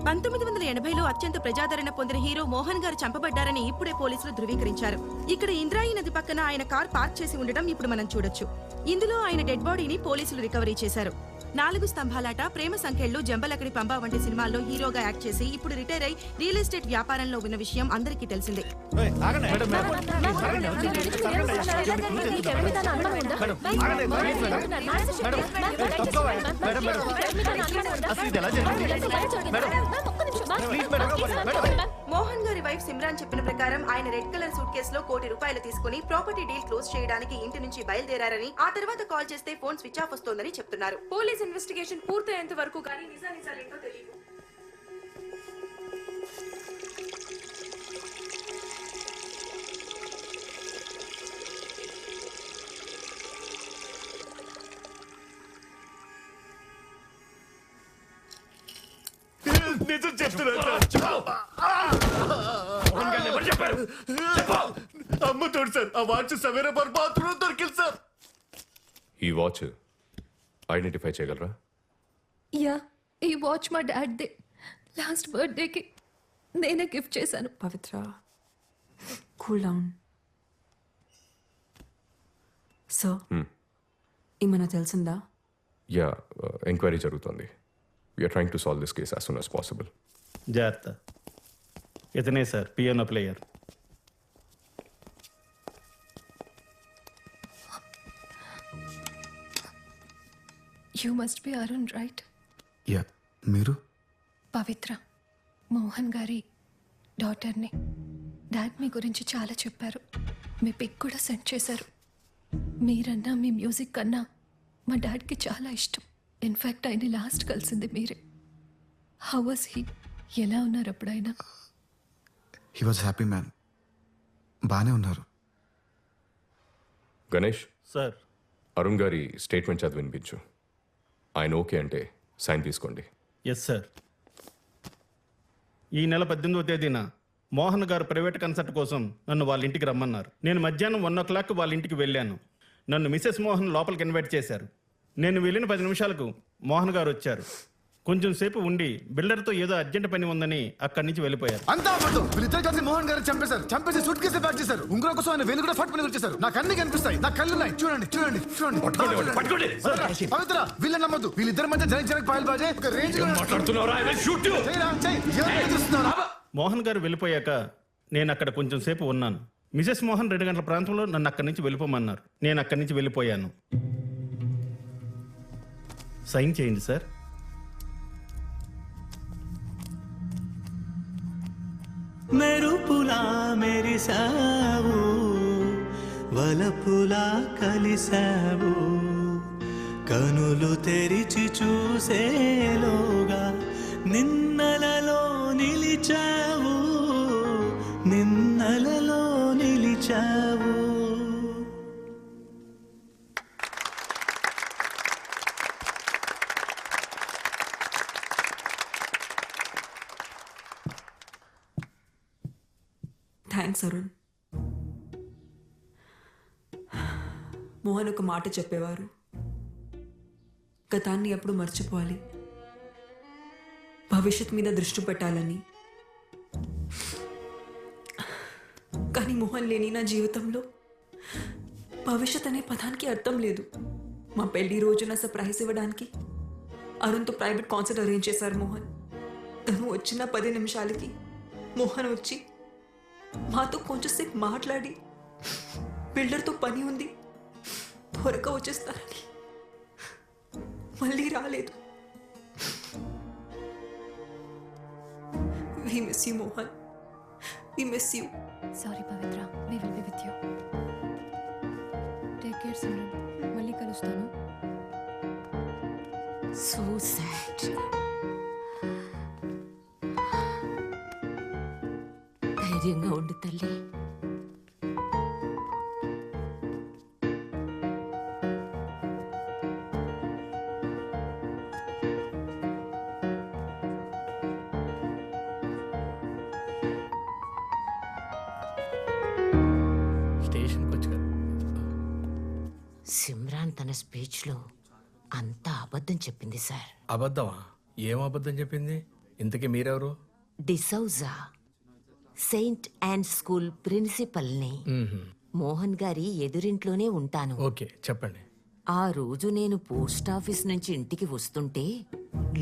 1980లో అత్యంత ప్రజాదరణ పొందిన హీరో మోహన్ గారు చంపబడ్డారని ఇప్పుడే పోలీసులు ధృవీకరించారు. ఇక్కడ ఇంద్రాయి నది పక్కన ఆయన కార్ పార్క్ చేసి ఉండడం ఇప్పుడు మనం చూడొచ్చు. ఇందులో ఆయన డెడ్ బాడీని పోలీసులు రికవరీ చేశారు. 4 స్తంభాలాట, ప్రేమ సంఖ్యలు, జంబలకడి పంబా వంటి సినిమాల్లో హీరోగా యాక్ట్ చేసి ఇప్పుడు రిటైర్ అయి రియల్ ఎస్టేట్ వ్యాపారంలో ఉన్న విషయం అందరికీ తెలిసిందే. మోహన్ గారి వైఫ్ సిమ్రాన్ చెప్పిన ప్రకారం ఆయన రెడ్ కలర్ సూట్ కేసులో ₹1 కోటి తీసుకుని ప్రాపర్టీ డీల్ క్లోజ్ చేయడానికి ఇంటి నుంచి బయలుదేరారని, ఆ తర్వాత కాల్ చేస్తే ఫోన్ స్విచ్ ఆఫ్ వస్తోందని చెప్తున్నారు. పోలీస్ ఇన్వెస్టిగేషన్ పూర్తయ్యేంత వరకు కానీ నిజాలేంటో తెలియదు. నిజం చెప్తున్నా అమ్ముతాడు సార్. ఆ వాచ్ సవేరా బాత్రూమ్ దొరికింది సార్. ఈ వాచ్ ఐడెంటిఫై చేయగలరా? యా, ఈ వాచ్ మా డాడ్ దే. లాస్ట్ బర్త్డేకి నేనే గిఫ్ట్ చేశాను. పవిత్ర, కూల్ డౌన్. సో ఏమైనా తెలిసిందా? యా, ఎంక్వైరీ జరుగుతుంది. We're trying to solve this case as soon as possible. జాగ్రత్త. ఇతనే sir piano player. You must be Arun, right? Yeah, మీరు? పవిత్ర, మోహన్ గారి డాటర్ని. డాడ్ మీ గురించి చాలా చెప్పారు. మీ పిక్ కూడా సెండ్ చేశారు. మీరన్నా మీ మ్యూజిక్ కన్నా మా డాడ్కి చాలా ఇష్టం. ఇన్ఫ్యాక్ట్ ఆయన లాస్ట్ కలిసింది మీరే. How was he? ఎలా ఉన్నారు అప్పుడైనా? He was happy man. బాగానే ఉన్నారు. గణేష్ సార్, అరుణ్ గారి స్టేట్మెంట్ చదివి వినిపించు. ఆయన ఓకే అంటే సైన్ తీసుకోండి. Yes sir. ఈ నెల 18వ తేదీన మోహన్ గారు ప్రైవేట్ కన్సర్ట్ కోసం నన్ను వాళ్ళ ఇంటికి రమ్మన్నారు. నేను మధ్యాహ్నం 1 వాళ్ళ ఇంటికి వెళ్ళాను. నన్ను మిసెస్ మోహన్ లోపలికి ఇన్వైట్ చేశారు. నేను వెళ్ళిన 10 నిమిషాలకు మోహన్ గారు వచ్చారు. కొంచెం సేపు ఉండి బిల్డర్తో ఏదో అర్జెంట్ పని ఉందని అక్కడి నుంచి వెళ్ళిపోయారు. అంతా అబద్ధం. వీళ్ళిద్దరు కలిసి మోహన్ గారు చంపేశారు. చంపేసి సూట్ కేసు ప్యాక్ చేశారు. ఉంగరం కోసం ఆయన వేలు కూడా ఫట్ పని వచ్చేసారు. నాకు అన్ని కనిపిస్తాయి. నాకు కళ్ళు ఉన్నాయి. చూడండి చూడండి చూడండి. పవిత్ర, వీళ్ళని నమ్మద్దు. వీళ్ళిద్దరి మధ్య జనక్ పాయల్ బాజే ఒక రేంజ్. మోహన్ గారు వెళ్ళిపోయాక నేను అక్కడ కొంచెం సేపు ఉన్నాను. మిసెస్ మోహన్ 2 గంటల ప్రాంతంలో నన్ను అక్కడి నుంచి వెళ్ళిపోమన్నారు. నేను అక్కడి నుంచి వెళ్ళిపోయాను. సైన్ చేయండి సార్. మెరుపులా మెరిసావు, వలపులా కలిసావు, కనులు తెరిచి చూసేలోగా నిన్నలలో నిలిచావు, నిన్నలలో నిలిచావు. థ్యాంక్స్ అరుణ్. మోహన్ ఒక మాట చెప్పేవారు, గతాన్ని ఎప్పుడు మర్చిపోవాలి, భవిష్యత్ మీద దృష్టి పెట్టాలని. కానీ మోహన్ లేని నా జీవితంలో భవిష్యత్ అనే పదానికి అర్థం లేదు. మా పెళ్లి రోజున సర్ప్రైజ్ ఇవ్వడానికి అరుణ్తో ప్రైవేట్ కాన్సర్ట్ అరేంజ్ చేశారు మోహన్. తను వచ్చిన 10 నిమిషాలకి మోహన్ వచ్చి మాతో కొంచెంసేపు మాట్లాడి బిల్డర్తో పని ఉంది త్వరగా వచ్చేస్తారని మళ్ళీ రాలేదు. We miss you, Mohan. We miss you. Sorry Pavitra, we will be with you. Take care Simran. మళ్ళీ కలుస్తాను. So sad. ధైర్యంగా ఉండు తల్లి. సిమ్రాన్ తన స్పీచ్లో అంతా అబద్ధం చెప్పింది సార్. అబద్ధమా? ఏం అబద్ధం చెప్పింది? ఇంతకీ మీరెవరు? డిసౌజా సెయింట్ అండ్ స్కూల్ ప్రిన్సిపల్ని. మోహన్ గారి ఎదురింట్లోనే ఉంటాను. ఓకే, చెప్పండి. ఆ రోజు నేను పోస్ట్ ఆఫీస్ నుంచి ఇంటికి వస్తుంటే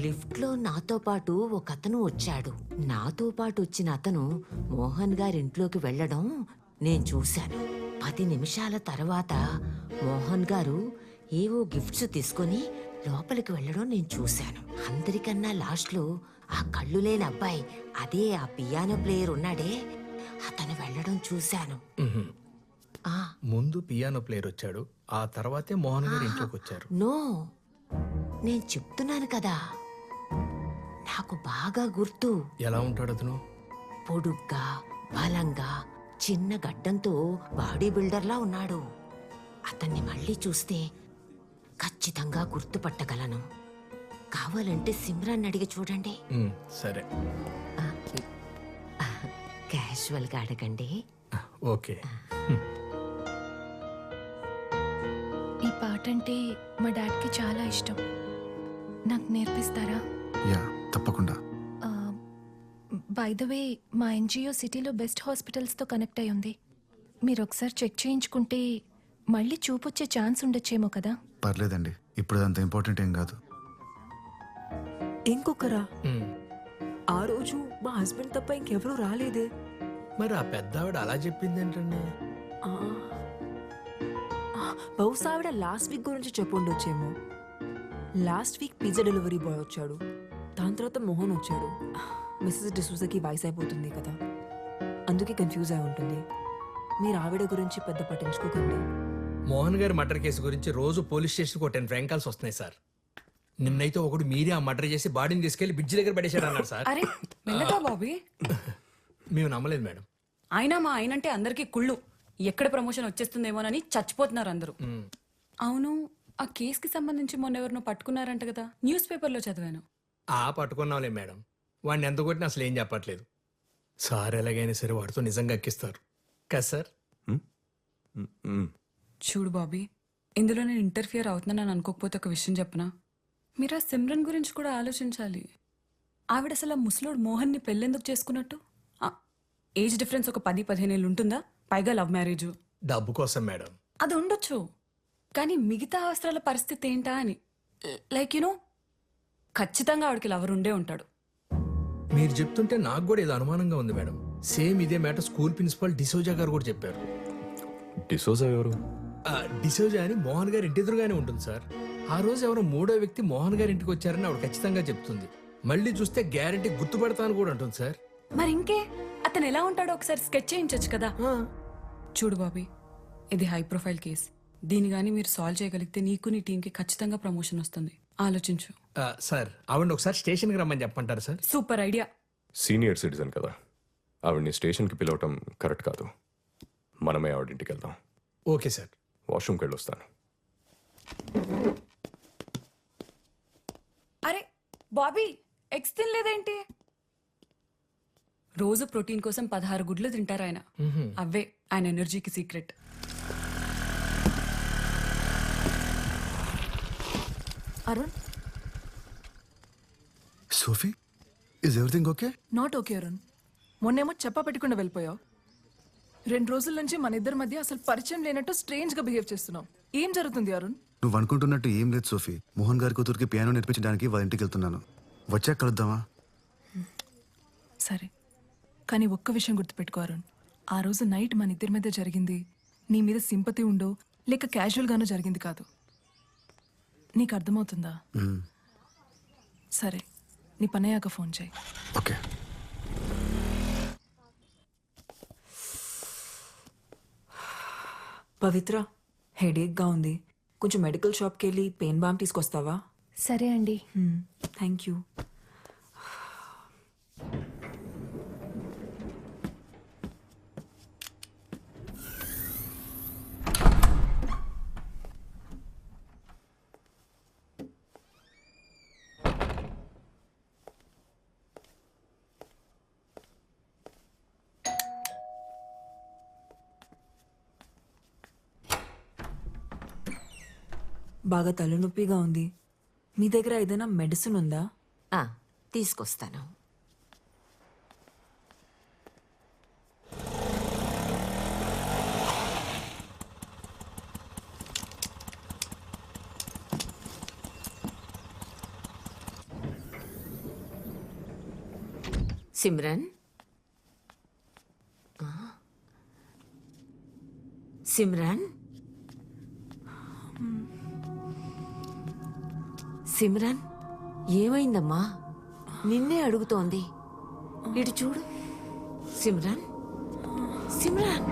లిఫ్ట్లో నాతో పాటు ఒక అతను వచ్చాడు. నాతో పాటు వచ్చిన అతను మోహన్ గారింట్లోకి వెళ్ళడం నేను చూశాను. 10 నిమిషాల తర్వాత మోహన్ గారు ఏవో గిఫ్ట్స్ తీసుకొని లోపలికి వెళ్ళడం నేను చూశాను. అందరికన్నా లాస్ట్లో ఆ కళ్ళు లేని అబ్బాయి, అదే ఆ పియానో ప్లేయర్ ఉన్నాడే, అతను వెళ్ళడం చూశాను. ముందు పియానో ప్లేయర్ వచ్చాడు, ఆ తర్వాతే మోహన్ గారు ఇంట్లోకి వచ్చారు. నో, నేను చెప్తున్నాను కదా, నాకు బాగా గుర్తు. ఎలా ఉంటాడు అతను? పొడుగ్గా, బలంగా, చిన్న గడ్డంతో బాడీ బిల్డర్లా ఉన్నాడు. అతన్ని మళ్ళీ చూస్తే ఖచ్చితంగా గుర్తుపట్టగలను. కావాలంటే సిమ్రాన్ అడిగి చూడండి. సరే, క్యాజువల్గా అడగండి. ఓకే. ఈ పాట అంటే మా డాడ్కి చాలా ఇష్టం. నాకు నేర్పిస్తారా? యా, తప్పకుండా. బై ద వే, మా ఎన్జిఓ సిటీలో బెస్ట్ హాస్పిటల్స్తో కనెక్ట్ అయి ఉంది. మీరు ఒకసారి చెక్ చేయించుకుంటే మళ్ళీ చూపొచ్చే ఛాన్స్ ఉండొచ్చేమో కదా. పర్లేదండి, ఇప్పుడు అంత ఇంపార్టెంట్ ఏం కాదు. ఇంకొకరా? ఆ రోజు మా హస్బెండ్ తప్ప ఇంకెవరూ రాలేదే. మరి ఆ పెద్ద ఆవిడ అలా చెప్పింది ఏంటండి? బహుశా ఆవిడ లాస్ట్ వీక్ గురించి చెప్పుండొచ్చేమో. Last week pizza delivery boy వచ్చాడు, దాని తర్వాత మోహన్ వచ్చాడు. మిస్సెస్ డిసూజాకి వయసు అయిపోతుంది కదా, అందుకే కన్ఫ్యూజ్ అయి ఉంటుంది. మీరు ఆవిడ గురించి పెద్ద పట్టించుకోకండి. మోహన్ గారి మర్డర్ కేసు గురించి రోజు పోలీస్ స్టేషన్కి ఒక 10 ఫ్రాంక్ కాల్స్ వస్తున్నాయి సార్. నిన్నైతే ఒకడు మీరే ఆ మర్డర్ చేసి బాడీని తీసుకెళ్లి బ్రిడ్జ్ దగ్గర పడేశాడు అన్నారు సార్. అరే మెల్లగా బాబీ, మేము నమ్మలేదు మేడం. అయినా మా ఆయనంటే అందరికీ కుళ్ళు. ఎక్కడ ప్రమోషన్ వచ్చేస్తుందేమోనని చచ్చిపోతున్నారు అందరూ. అవును, ఆ కేసుకి సంబంధించి మొన్న ఎవరినో పట్టుకున్నారంట కదా, న్యూస్ పేపర్లో చదివాను. పట్టుకున్నాంలే మేడం, వాడిని ఎంత కొట్టినా అసలు ఏం చెప్పట్లేదు. సార్ ఎలాగైనా సరే వాడితో నిజంగా ఎక్కిస్తారు కదా సార్. చూడు బాబీ, ఇందులో నేను ఇంటర్ఫియర్ అవుతున్నానని అనుకోకపోతే ఒక విషయం చెప్పనా? మీరు ఆ సిమ్రన్ గురించి కూడా ఆలోచించాలి. ఆవిడ అసలు ఆ ముసలోడు మోహన్ని పెళ్ళెందుకు చేసుకున్నట్టు? ఏజ్ డిఫరెన్స్ ఒక 10-15 ఏళ్ళు ఉంటుందా? పైగా లవ్ మ్యారేజ్. డబ్బు కోసం మేడం. అది ఉండొచ్చు, కానీ మిగతా అవసరాల పరిస్థితి ఏంటా అని. లైక్ యూనో, ఖచ్చితంగా ఆవిడకి లవర్ ఉండే ఉంటాడు. మీరు చెప్తుంటే నాకు కూడా ఏదో అనుమానంగా ఉంది మేడం. సేమ్ ఇదే మ్యాటర్ స్కూల్ ప్రిన్సిపల్ డిసోజా గారు కూడా చెప్పారు. డిసోజా ఎవరు? డిసోజా అని మోహన్ గారి ఇంటి ఎదురుగానే ఉంటుంది సార్. ఆ రోజు ఎవరో 3వ వ్యక్తి మోహన్ గారి ఇంటికి వచ్చారని ఆవిడ ఖచ్చితంగా చెప్తుంది. మళ్ళీ చూస్తే గ్యారంటీ గుర్తుపడతాను కూడా అంటుంది సార్. మరి ఇంకే, అతను ఎలా ఉంటాడో ఒకసారి స్కెచ్ చేయించచ్చు కదా. చూడు బాబీ, ఇది హై ప్రొఫైల్ కేస్. దీని గానీ మీరు సాల్వ్ చేయగలిగితే నీకు నీ టీంకి ఖచ్చితంగా ప్రమోషన్ వస్తుంది. ఆలోచించు. సార్, ఆవిడ ఒకసారి స్టేషన్కి రమ్మని చెప్పంటారు sir? Super idea. Senior citizen కదా, ఆవిడ్ని స్టేషన్కి పిలవటం కరెక్ట్ కాదు. మనమే ఆవిడింటికి వెళ్దాం. Okay sir. వాష్రూమ్కి వెళ్ళొస్తాను. అరే బాబీ, ఎగ్స్ తినలేదేంటి? రోజు ప్రోటీన్ కోసం 16 గుడ్లు తింటారు ఆయన. అవే ఆయన ఎనర్జీకి సీక్రెట్. Arun, Sophie, is everything okay? Not okay Arun. మొన్నేమో చెప్పా పెట్టకుండా వెళ్ళిపోయావు. 2 రోజుల నుంచి మన ఇద్దరి మధ్య అసలు పరిచయం లేనట్టు స్ట్రేంజ్ గా బిహేవ్ చేస్తున్నావు. ఏం జరుగుతుంది అరుణ్? నువ్వు అనుకుంటున్నట్టు ఏం లేదు సోఫీ. మోహన్ గారి కూతురికి పియానో నేర్పించడానికి వాళ్ళ ఇంటికి వెళ్తున్నాను. వచ్చాక కలుద్దామా? సరే, కానీ ఒక్క విషయం గుర్తుపెట్టుకో అరుణ్. ఆ రోజు నైట్ మన ఇద్దరి మధ్య జరిగింది నీ మీద సింపతి ఉండో లేక క్యాజువల్ గానో జరిగింది కాదు. నీకు అర్థమవుతుందా? సరే, నీ పనయ్యాక ఫోన్ చేయి. ఓకే. పవిత్ర, హెడేక్గా ఉంది, కొంచెం మెడికల్ షాప్కి వెళ్ళి పెయిన్ బామ్ తీసుకొస్తావా? సరే అండి. Thank you. బాగా తలనొప్పిగా ఉంది. మీ దగ్గర ఏదైనా మెడిసిన్ ఉందా? తీసుకొస్తాను. సిమ్రన్ సిమ్రన్ సిమ్రన్ ఏమైందమ్మా? నిన్నే అడుగుతోంది. ఇటు చూడు. సిమ్రన్ సిమ్రన్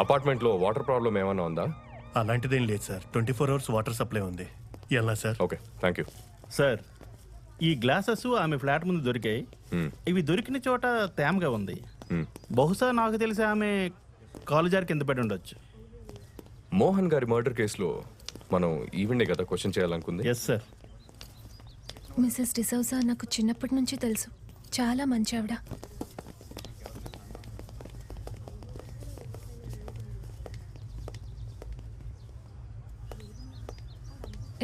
అపార్ట్మెంట్లో వాటర్ ప్రాబ్లం ఏమైనా ఉందా? అలాంటిదేం లేదు సార్. 24 అవర్స్ వాటర్ సప్లై ఉంది. ఎలా sir? Okay, thank you. Sir, ఈ గ్లాసెస్ ఆమె ఫ్లాట్ ముందు దొరికాయి. ఇవి దొరికిన చోట తేమగా ఉంది. బహుశా నాకు తెలిసి ఆమె కాలు జారి కింద పడి ఉండొచ్చు. మోహన్ గారి మర్డర్ కేసులో మనం ఈవెండే కదా క్వశ్చన్ చేయాలనుకుంది. Yes sir. మిసెస్ డిసౌజా నాకు చిన్నప్పటి నుంచి తెలుసు. చాలా మంచి ఆవిడ.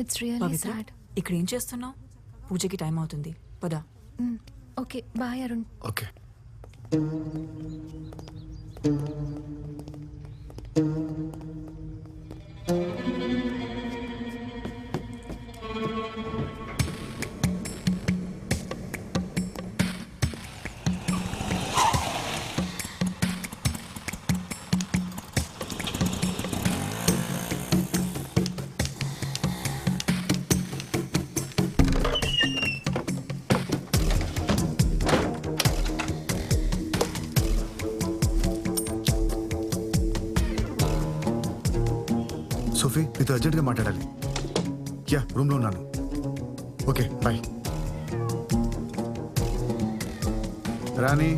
It's really Pavitra, sad. ఇక్కడ ఏం చేస్తున్నావు? పూజకి టైం అవుతుంది, పదా. Okay, bye Arun. Okay. Sophie, నీతో అర్జెంట్గా మాట్లాడాలి. యా, రూమ్లో ఉన్నాను. Okay, bye. రాణి,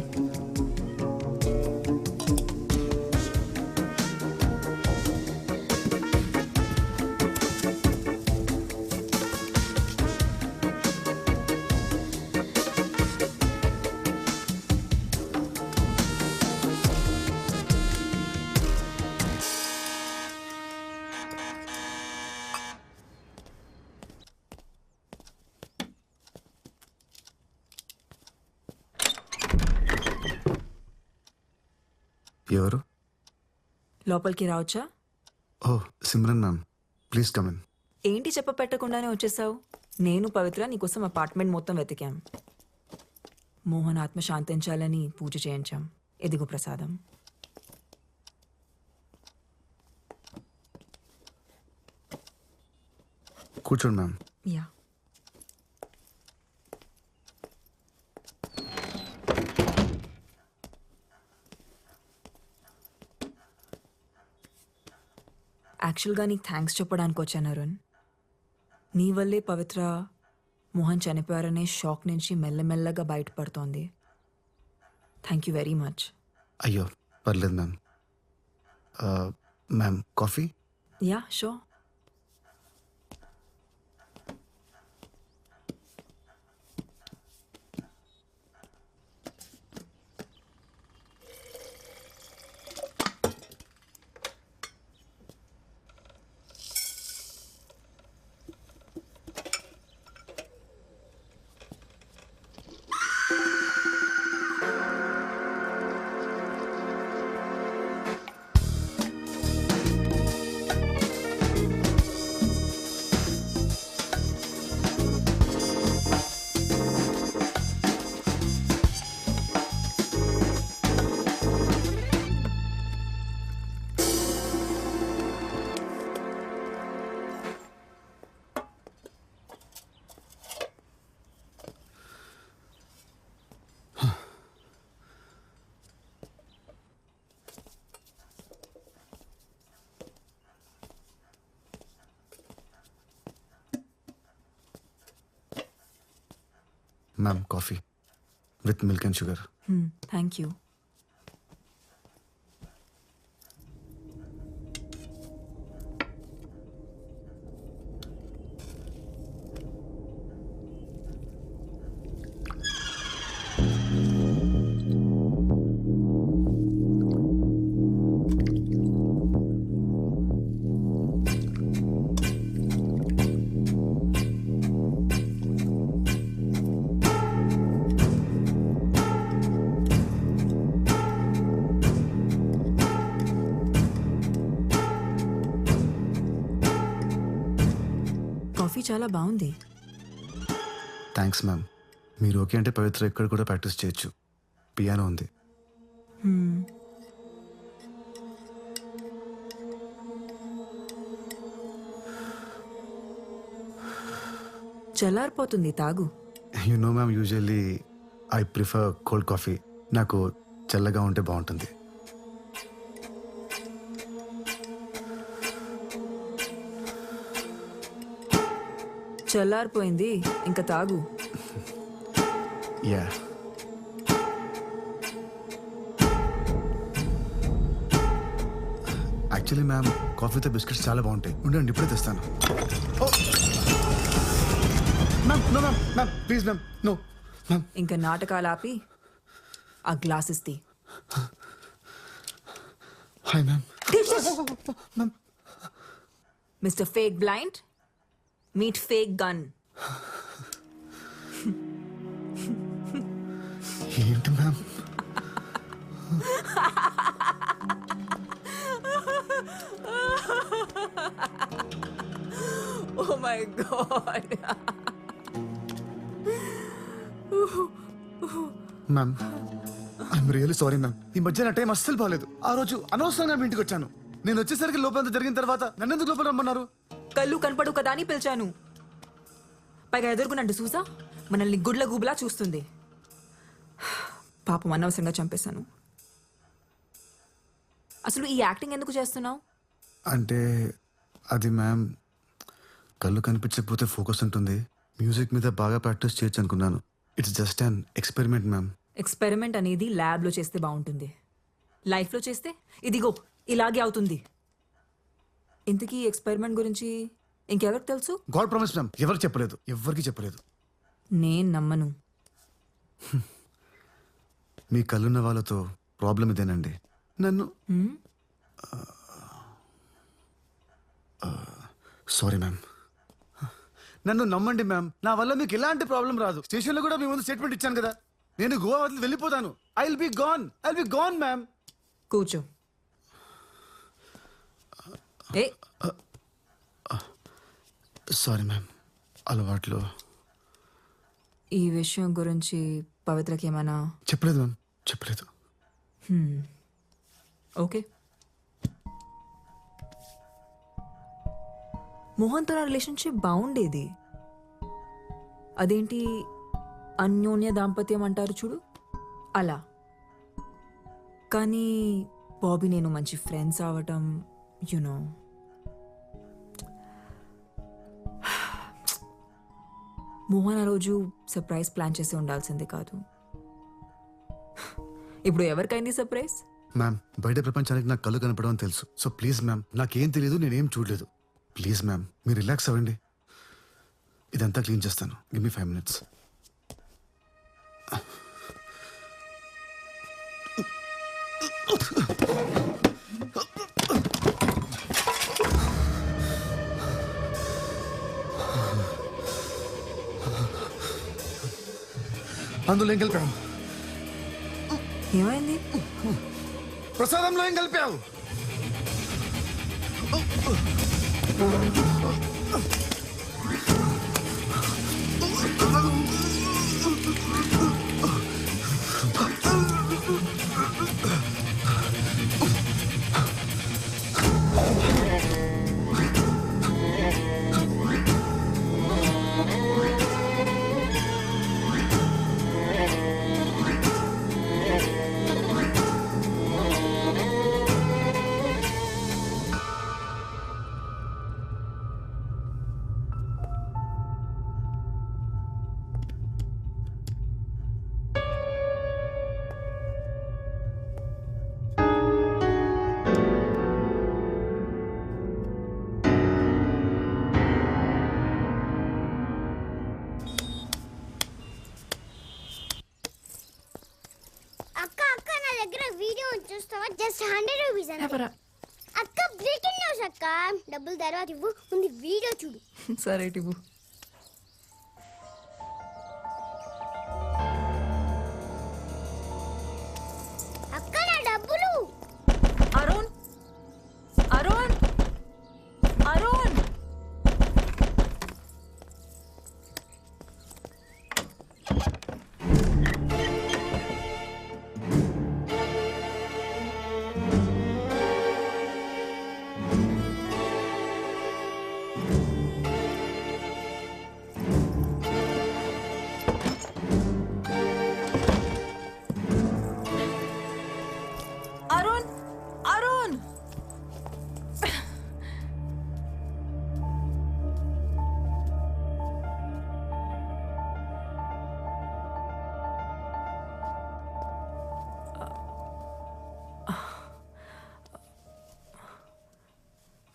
ఎవరు? లోపలికి రావచ్చా? Oh, Simran ma'am, please come in. ఏంటి చెప్ప పెట్టకుండానే వచ్చేసావు? నేను పవిత్ర నీకోసం అపార్ట్మెంట్ మొత్తం వెతికాం. మోహన్ ఆత్మ శాంతించాలని పూజ చేయించాం. ఎదిగు ప్రసాదం. కూర్చోండి మ్యామ్. యా. యాక్చువల్గా నీకు థ్యాంక్స్ చెప్పడానికి వచ్చాను అరుణ్. నీ వల్లే పవిత్ర మోహన్ చనిపోయారనే షాక్ నుంచి మెల్లమెల్లగా బయటపడుతోంది. Thank you very much. అయ్యో, పర్లేదు ma'am. Ma'am, coffee? Yeah, sure. Ma'am, coffee with milk and sugar. Thank you. Coffee చాలా బాగుంది. Thanks ma'am. మీరు ఓకే అంటే పవిత్ర ఎక్కడ కూడా ప్రాక్టీస్ చేయొచ్చు. పియానో ఉంది. చల్లారిపోతుంది, తాగు. You know ma'am, usually I prefer cold coffee. నాకు చల్లగా ఉంటే బాగుంటుంది. చల్లారిపోయింది, ఇంకా తాగు. యా. యాక్చువల్లీ మ్యామ్, కాఫీతో బిస్కెట్స్ చాలా బాగుంటాయి. ఉండండి, ఇప్పుడే తెస్తాను. Ma'am, no ma'am, ma'am please ma'am, no ma'am. ఇంకా నాటకాలు ఆపి ఆ గ్లాసెస్ తీ. Hi ma'am. Ma'am, mister fake blind, meet fake gun. ఏంటి ma'am? Oh my God. Ma'am, I'm really sorry ma'am. ఈ మధ్య నా టైం అస్సలు బాగాలేదు. ఆ రోజు అనవసరంగా మీ ఇంటికి వచ్చాను. నేను వచ్చేసరికి లోపలంతా జరిగిన తర్వాత నన్నెందుకు లోపల రమ్మన్నారు? కళ్ళు కనపడు కదా అని పిలిచాను. పైగా ఎదుర్కొన్నట్టు చూసా మనల్ని గుడ్ల గూబులా చూస్తుంది. పాపం అనవసరంగా చంపేశాను. అసలు ఈ యాక్టింగ్ ఎందుకు చేస్తున్నావు? అంటే అది మ్యామ్, కళ్ళు కనిపించకపోతే ఫోకస్ ఉంటుంది. మ్యూజిక్ మీద బాగా ప్రాక్టీస్ చేయొచ్చు అనుకున్నాను. It's just an experiment ma'am. Experiment అనేది ల్యాబ్లో చేస్తే బాగుంటుంది. లైఫ్లో చేస్తే ఇదిగో ఇలాగే అవుతుంది. ఇంతకీ ఎక్స్పెరిమెంట్ గురించి ఇంకెవరికి తెలుసు? గాడ్ ప్రామిస్ మ్యామ్, ఎవరికి చెప్పలేదు, ఎవరికి చెప్పలేదు. నేను నమ్మను. మీ కళ్ళున్న వాళ్ళతో ప్రాబ్లం ఇదేనండి. నన్ను సారీ మ్యామ్, నన్ను నమ్మండి మ్యామ్. నా వల్ల మీకు ఎలాంటి ప్రాబ్లం రాదు. స్టేషన్లో కూడా మీ ముందు స్టేట్మెంట్ ఇచ్చాను కదా. నేను గోవా వదిలి వెళ్ళిపోతాను. I will be gone ma'am. కూర్చో. ఏ సారీ మ్యామ్, అలవాట్లో. ఈ విషయం గురించి పవిత్రకి ఏమైనా చెప్పలేదు మ్యామ్, చెప్పలేదు. ఓకే. మోహన్తో నా రిలేషన్షిప్ బాగుండేది. అదేంటి అన్యోన్య దాంపత్యం అంటారు చూడు, అలా. కానీ బాబీ నేను మంచి ఫ్రెండ్స్ అవటం, యునో. మోహన్ ఆ రోజు సర్ప్రైజ్ ప్లాన్ చేసి ఉండాల్సిందే కాదు. ఇప్పుడు ఎవరికైంది సర్ప్రైజ్? మ్యామ్, బయట ప్రపంచానికి నాకు కళ్ళు కనపడమని తెలుసు. సో ప్లీజ్ మ్యామ్, నాకేం తెలియదు, నేనేం చూడలేదు. ప్లీజ్ మ్యామ్, మీరు రిలాక్స్ అవ్వండి. ఇదంతా క్లీన్ చేస్తాను. Give me 5 minutes. అందులో ఏం కలిపావు? ఏమైంది? ప్రసాదంలో ఏం కలిపావు? చూస్తావా? జస్ట్ 100 రూపీస్ అంతే. అక్క బ్రేకింగ్ న్యూస్ అక్క. డబ్బులు తర్వాత ఇవ్వు, ముందు వీడియో చూడు. సరే ఇవ్వు. అక్క నా డబ్బులు. అరుణ్, అరుణ్, అరుణ్, అరుణ్ అరుణ్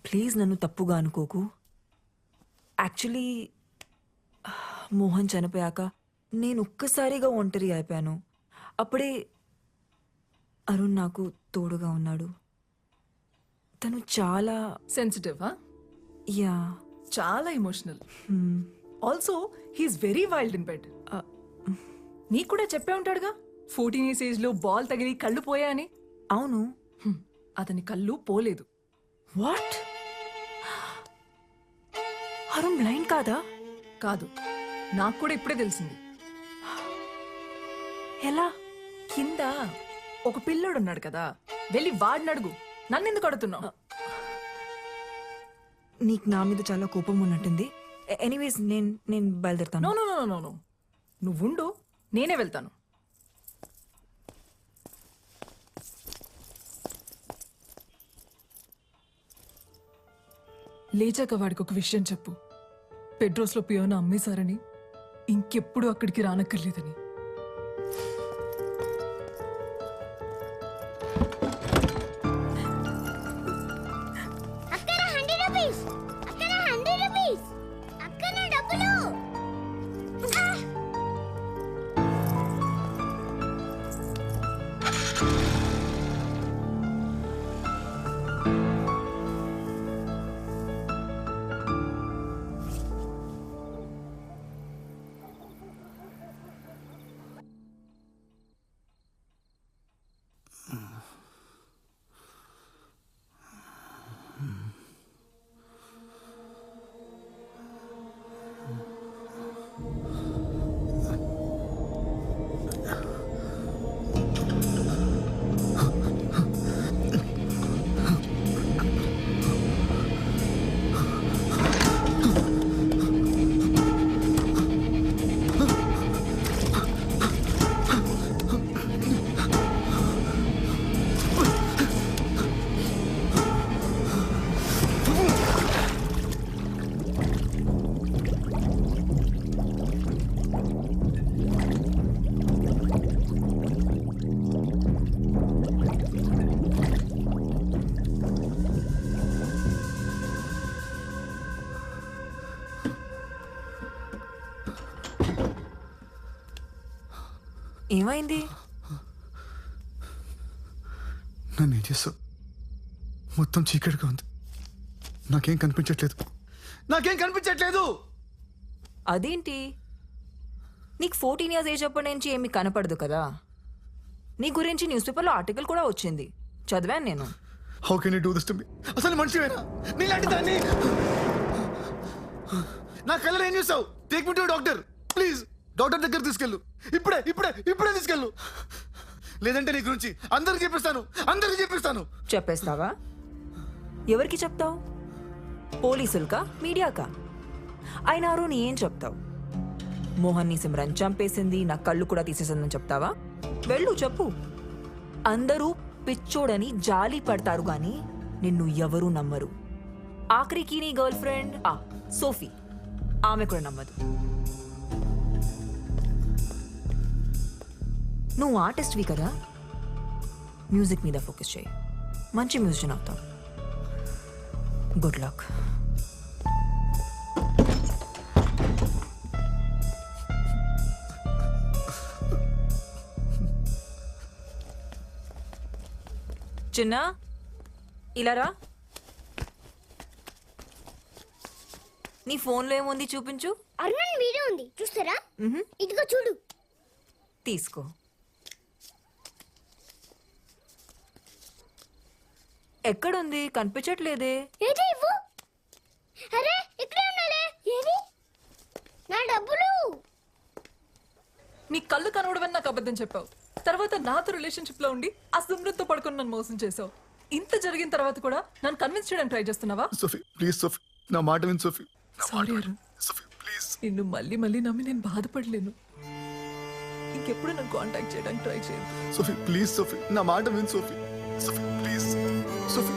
ప్లీజ్ నన్ను తప్పుగా అనుకోకు. యాక్చువల్లీ మోహన్ చనిపోయాక నేను ఒక్కసారిగా ఒంటరి అయిపోయాను. అప్పుడే అరుణ్ నాకు తోడుగా ఉన్నాడు. తను చాలా సెన్సిటివ్ యా చాలా emotional. Also he's very wild in bed. నీకు కూడా చెప్పే ఉంటాడుగా 14 years ఏజ్ లో బాల్ తగిలి కళ్ళు పోయా అని. అవును. అతని కళ్ళు పోలేదు. వాట్? అరుణ్ బ్లైండ్ కాదా? కాదు, నాకు కూడా ఇప్పుడే తెలిసింది. ఎలా? కింద ఒక పిల్లోడు ఉన్నాడు కదా, వెళ్ళి వాడిని అడుగు. నన్నెందుకు అడుగుతున్నావు? నీకు నా మీద చాలా కోపం ఉన్నట్టుంది. ఎనీవేస్ నేను బయలుదేరుతాను. No no no no no, నువ్వుండు, నేనే వెళ్తాను. లేచాక వాడికి ఒక విషయం చెప్పు. పెడ్రోస్లో పియోన అమ్మేశారని, ఇంకెప్పుడు అక్కడికి రానక్కర్లేదని. అక్కడ 100 రూపీస్, అక్కడ 100 రూపీస్, అక్కడ డబ్బులు. ఏమైంది? నన్ను ఏం చేస్తావు? మొత్తం చీకటిగా ఉంది, నాకేం కనిపించట్లేదు. అదేంటి, నీకు 14 years ఏజ్ అప్పటి నుంచి ఏమీ కనపడదు కదా? నీ గురించి న్యూస్ పేపర్లో ఆర్టికల్ కూడా వచ్చింది, చదివాను నేను. How can you do this to me? అసలు మనిషివేనా నీలాంటి దాన్ని? నా కళ్ళలో ఏం చూసావు? Take me to doctor please. Doctor దగ్గర తీసుకెళ్ళు, ఇప్పుడే తీసుకెళ్ళు. లేదంటే నీ గురించి అందరికి చెప్పిస్తాను. చెప్పేస్తావా? ఎవరికి చెప్తావు? పోలీసులకా, మీడియాకా? అయినా నీ ఏం చెప్తావు? మోహన్ని సిమ్రన్ చంపేసింది, నా కళ్ళు కూడా తీసేసిందని చెప్తావా? వెళ్ళు చెప్పు. అందరూ పిచ్చోడని జాలి పడతారు గాని నిన్ను ఎవరూ నమ్మరు. ఆఖరికి నీ గర్ల్ ఫ్రెండ్ సోఫీ, ఆమె కూడా నమ్మదు. నువ్వు ఆర్టిస్ట్వి కదా, మ్యూజిక్ మీద ఫోకస్ చేయి, మంచి మ్యూజిషియన్ అవుతావు. Good luck. చిన్న, ఇలా రా. నీ ఫోన్లో ఏముంది చూపించు. అరుణ్ వీడియో ఉంది, చూస్తారా? ఇదిగో చూడు. తీసుకో. ఎక్కడుంది? కనిపించట్లేదే. ఏది ఇవ్వు. అరే ఇక్కడే ఉన్నాలే. ఏది? నా డబ్బులు. నీ కళ్ళు కనవడమని నాకు అబద్ధం చెప్పావు. తర్వాత నాతో రిలేషన్షిప్ లో ఉండి ఆ సిమ్రన్తో పడుకొని నన్ను మోసం చేసావు. ఇంత జరిగిన తర్వాత కూడా నన్ను కన్విన్స్ చేయడానికి ట్రై చేస్తున్నావా? సోఫీ ప్లీజ్, సోఫీ నా మాట విను. Sophie sorry Arun, Sophie please. నిన్ను మళ్ళీ నమ్మి నేను బాధపడలేను. ఇంకెప్పుడు నన్ను కాంటాక్ట్ చేయడానికి ట్రై చేయను. సోఫీ ప్లీజ్, సోఫీ నా మాట విను. సోఫీ సోఫీ ప్లీజ్ సోఫీ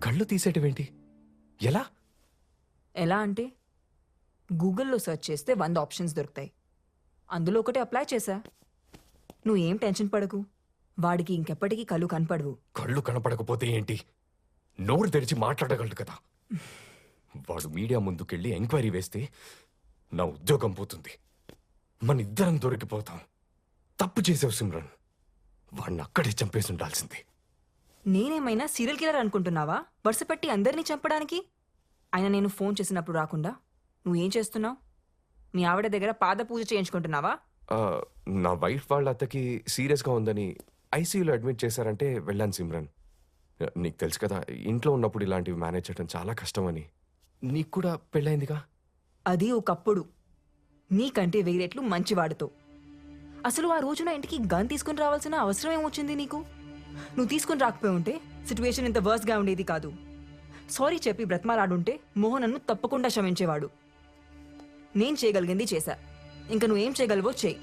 కళ్ళు తీసేటివేంటి? ఎలా? ఎలా అంటే గూగుల్లో సెర్చ్ చేస్తే 100 ఆప్షన్స్ దొరుకుతాయి. అందులో ఒకటి అప్లై చేశా. నువ్వు ఏం టెన్షన్ పడకు, వాడికి ఇంకెప్పటికీ కళ్ళు కనపడవు. కళ్ళు కనపడకపోతే ఏంటి? నోరు తెరిచి మాట్లాడగలడు కదా. వాడు మీడియా ముందుకెళ్ళి ఎంక్వైరీ వేస్తే నా ఉద్యోగం పోతుంది. మన ఇద్దరం దొరికిపోతాం. తప్పు చేసావు సిమ్రన్. వాడిని అక్కడే చంపేసి ఉండాల్సింది. నేనేమైనా సీరియల్ కిల్లర్ అనుకుంటున్నావా వరుస పెట్టి అందరినీ చంపడానికి? ఆయన నేను ఫోన్ చేసినప్పుడు రాకుండా నువ్వేం చేస్తున్నావు? మీ ఆవిడ దగ్గర పాద పూజ చేయించుకుంటున్నావా? నా వైఫ్ వాళ్ళ అత్తకి సీరియస్గా ఉందని ఐసీయూలో అడ్మిట్ చేశారంటే వెళ్ళాను సిమ్రన్. నీకు తెలుసు కదా, ఇంట్లో ఉన్నప్పుడు ఇలాంటివి మేనేజ్ చేయడం చాలా కష్టమని. నీకు కూడా పెళ్ళైందిగా. అది ఒకప్పుడు. నీకంటే వేరేట్లు మంచివాడితో. అసలు ఆ రోజున ఇంటికి గన్ తీసుకుని రావాల్సిన అవసరం ఏమొచ్చింది నీకు? నువ్వు తీసుకుని రాకపోయి ఉంటే సిచ్యువేషన్ ఇంత వర్స్గా ఉండేది కాదు. సారీ చెప్పి బ్రతిమాలాడుంటే మోహన్ నన్ను తప్పకుండా క్షమించేవాడు. నేను చేయగలిగింది చేశా. ఇంకా నువ్వేం చేయగలవో చెయ్యి.